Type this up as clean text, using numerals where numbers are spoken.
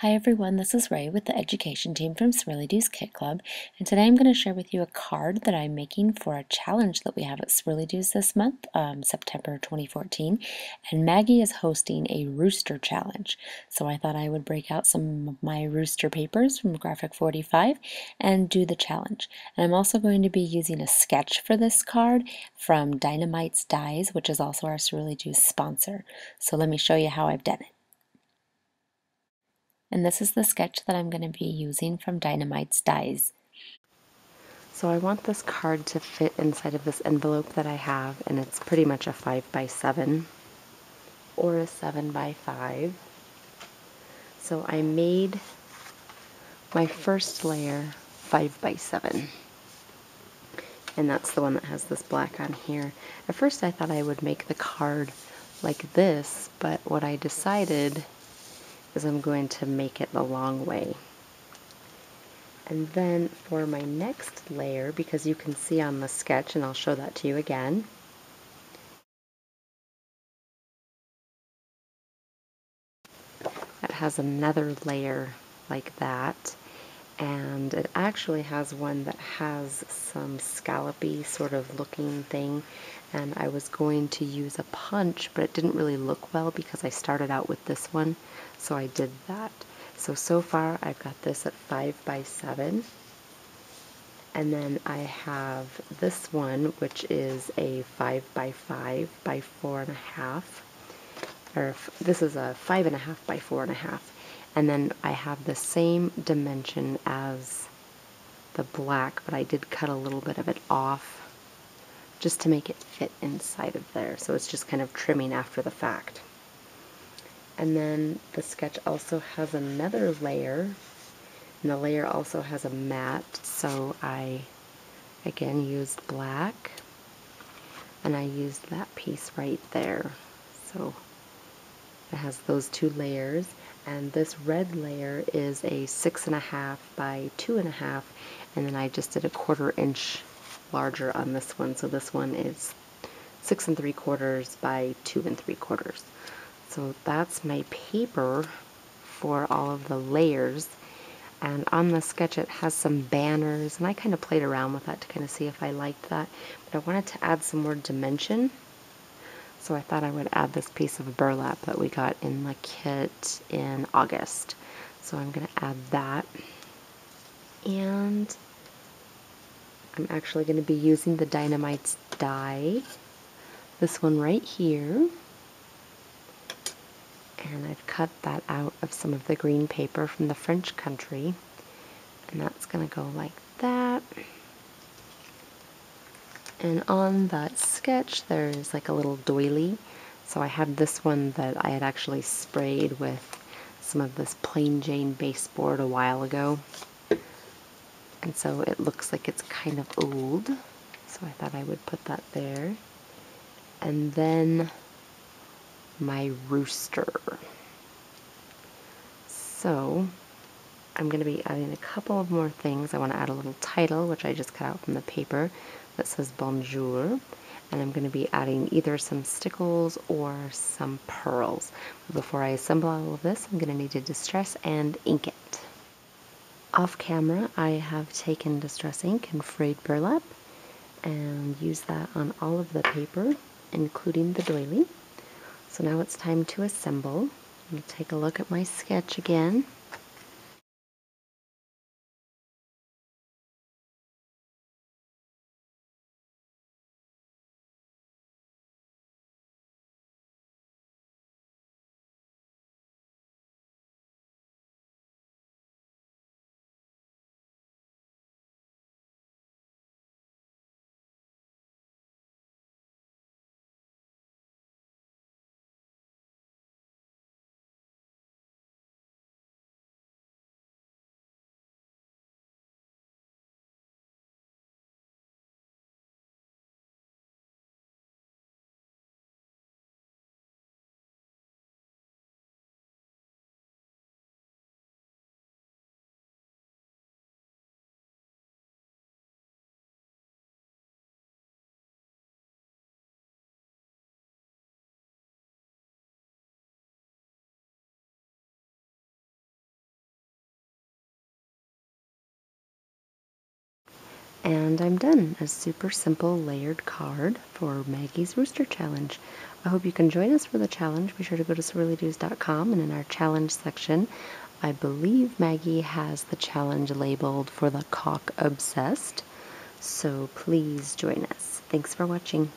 Hi everyone, this is Ray with the education team from Swirly Doo's Kit Club, and today I'm going to share with you a card that I'm making for a challenge that we have at Swirly Doo's this month, September 2014, and Maggie is hosting a rooster challenge. So I thought I would break out some of my rooster papers from Graphic 45 and do the challenge. And I'm also going to be using a sketch for this card from Dynamite's Dies, which is also our Swirly Doo's sponsor. So let me show you how I've done it. And this is the sketch that I'm going to be using from Dynamite's Dies. So I want this card to fit inside of this envelope that I have, and it's pretty much a 5x7 or a 7x5. So I made my first layer 5x7, and that's the one that has this black on here. At first I thought I would make the card like this, but what I decided is I'm going to make it the long way. And then for my next layer, because you can see on the sketch, and I'll show that to you again, it has another layer like that, and it actually has one that has some scallopy sort of looking thing, and I was going to use a punch, but it didn't really look well because I started out with this one, so I did that. So far I've got this at 5x7. And then I have this one, which is a 5x5 by 4.5, or this is a 5.5 by 4.5. And then I have the same dimension as the black, but I did cut a little bit of it off just to make it fit inside of there. So it's just kind of trimming after the fact. And then the sketch also has another layer, and the layer also has a mat, so I again used black, and I used that piece right there. So it has those two layers, and this red layer is a 6.5 by 2.5, and then I just did a 1/4 inch larger on this one, so this one is 6 3/4 by 2 3/4. So that's my paper for all of the layers. And on the sketch it has some banners, and I kind of played around with that to kind of see if I liked that. But I wanted to add some more dimension, so I thought I would add this piece of burlap that we got in the kit in August. So I'm going to add that. And I'm actually going to be using the Dynamite's die, this one right here. And I've cut that out of some of the green paper from the French country. And that's going to go like that. And on that sketch there's like a little doily. So I had this one that I had actually sprayed with some of this Plain Jane baseboard a while ago. And so it looks like it's kind of old. So I thought I would put that there. And then my rooster. So I'm going to be adding a couple of more things. I want to add a little title, which I just cut out from the paper, that says Bonjour. And I'm going to be adding either some stickles or some pearls. But before I assemble all of this, I'm going to need to distress and ink it. Off camera, I have taken distress ink and frayed burlap and used that on all of the paper, including the doily. So now it's time to assemble. I'm going to take a look at my sketch again. And I'm done. A super simple layered card for Maggie's Rooster Challenge. I hope you can join us for the challenge. Be sure to go to swirlydoos.com, and in our challenge section, I believe Maggie has the challenge labeled for the Cock Obsessed. So please join us. Thanks for watching.